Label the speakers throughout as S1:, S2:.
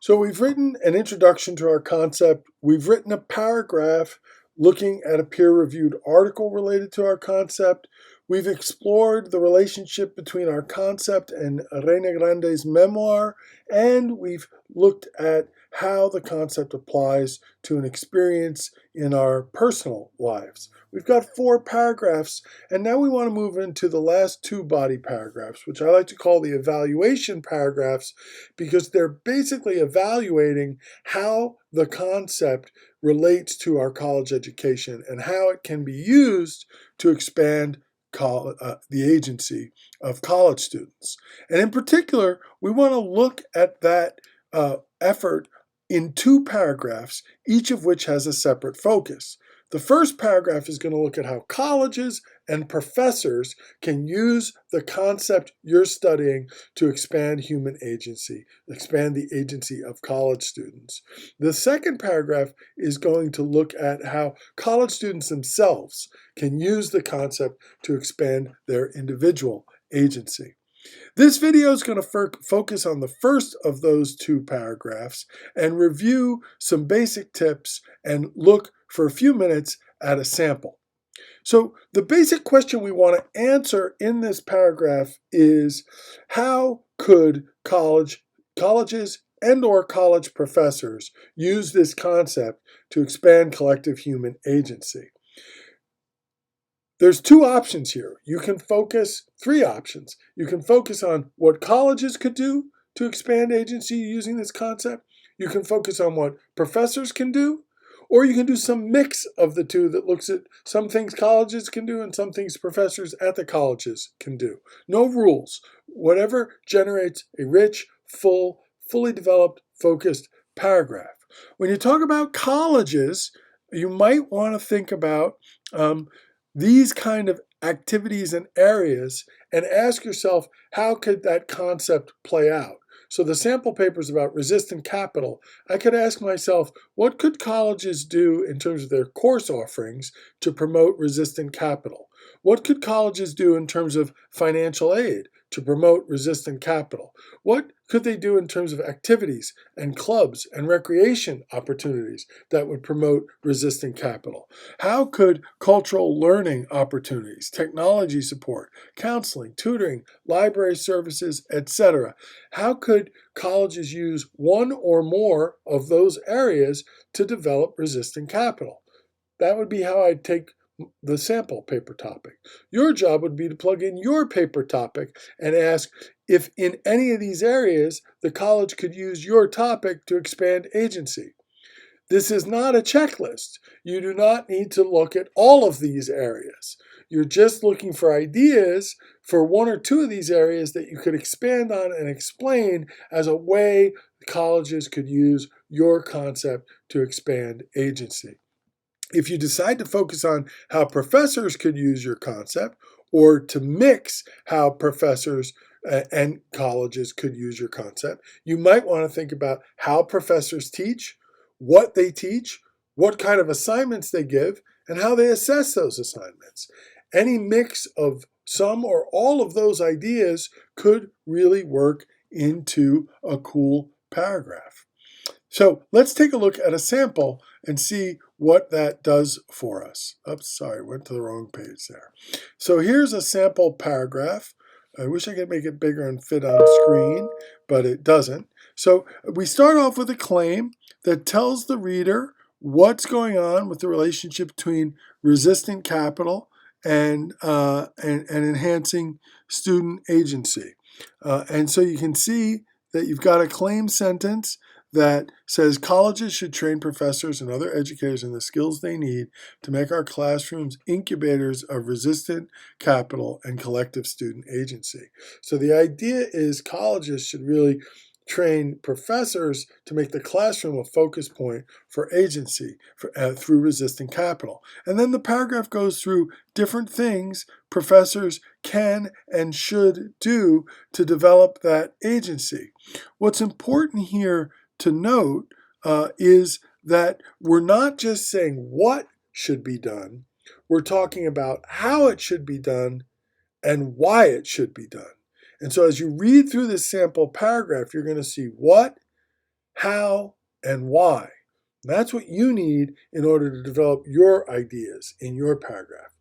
S1: So we've written an introduction to our concept. We've written a paragraph looking at a peer-reviewed article related to our concept. We've explored the relationship between our concept and Reina Grande's memoir, and we've looked at how the concept applies to an experience in our personal lives. We've got 4 paragraphs, and now we want to move into the last 2 body paragraphs, which I like to call the evaluation paragraphs, because they're basically evaluating how the concept relates to our college education and how it can be used to expand the agency of college students. And in particular, we want to look at that effort in 2 paragraphs, each of which has a separate focus. The first paragraph is going to look at how colleges and professors can use the concept you're studying to expand human agency, expand the agency of college students. The second paragraph is going to look at how college students themselves can use the concept to expand their individual agency. This video is going to focus on the first of those 2 paragraphs and review some basic tips and look for a few minutes at a sample. So the basic question we want to answer in this paragraph is, how could colleges and/or college professors use this concept to expand collective human agency? There's 2 options here. You can focus, 3 options. You can focus on what colleges could do to expand agency using this concept. You can focus on what professors can do, or you can do some mix of the 2 that looks at some things colleges can do and some things professors at the colleges can do. No rules. Whatever generates a rich, full, fully developed, focused paragraph. When you talk about colleges, you might want to think about these kind of activities and areas and ask yourself, how could that concept play out? So the sample paper is about resistant capital. I could ask myself, what could colleges do in terms of their course offerings to promote resistant capital? What could colleges do in terms of financial aid to promote resistant capital? What could they do in terms of activities and clubs and recreation opportunities that would promote resistant capital? How could cultural learning opportunities, technology support, counseling, tutoring, library services, etc., how could colleges use one or more of those areas to develop resistant capital? That would be how I'd take the sample paper topic. Your job would be to plug in your paper topic and ask if in any of these areas the college could use your topic to expand agency. This is not a checklist. You do not need to look at all of these areas. You're just looking for ideas for 1 or 2 of these areas that you could expand on and explain as a way colleges could use your concept to expand agency. If you decide to focus on how professors could use your concept, or to mix how professors and colleges could use your concept, you might want to think about how professors teach, what they teach, what kind of assignments they give, and how they assess those assignments. Any mix of some or all of those ideas could really work into a cool paragraph. So let's take a look at a sample and see what that does for us. Oops, sorry, went to the wrong page there. So here's a sample paragraph. I wish I could make it bigger and fit on screen, but it doesn't. So we start off with a claim that tells the reader what's going on with the relationship between resistant capital and enhancing student agency. And so you can see that you've got a claim sentence that says colleges should train professors and other educators in the skills they need to make our classrooms incubators of resistant capital and collective student agency. So the idea is colleges should really train professors to make the classroom a focus point for agency through resistant capital. And then the paragraph goes through different things professors can and should do to develop that agency. What's important here to note is that we're not just saying what should be done, we're talking about how it should be done and why it should be done. And so as you read through this sample paragraph, you're going to see what, how, and why. That's what you need in order to develop your ideas in your paragraph.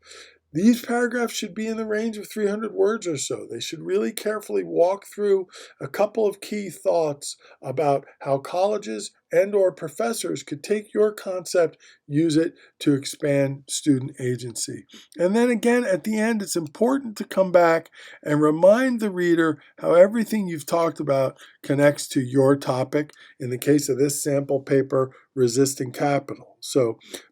S1: These paragraphs should be in the range of 300 words or so. They should really carefully walk through a couple of key thoughts about how colleges and or professors could take your concept, use it to expand student agency. And then again, at the end, it's important to come back and remind the reader how everything you've talked about connects to your topic. In the case of this sample paper, resisting capital.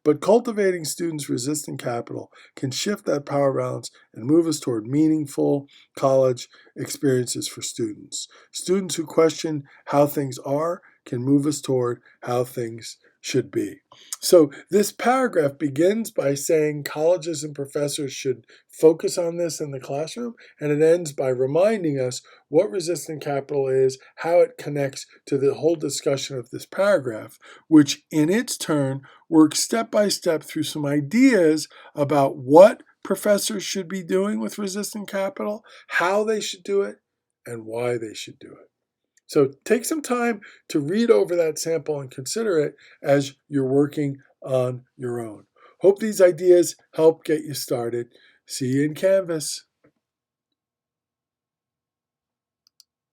S1: But cultivating students' resistant capital can shift that power balance and move us toward meaningful college experiences for students. Students who question how things are can move us toward how things should be. So this paragraph begins by saying colleges and professors should focus on this in the classroom, and it ends by reminding us what resistant capital is, how it connects to the whole discussion of this paragraph, which in its turn works step by step through some ideas about what professors should be doing with resistant capital, how they should do it, and why they should do it. So take some time to read over that sample and consider it as you're working on your own. Hope these ideas help get you started. See you in Canvas.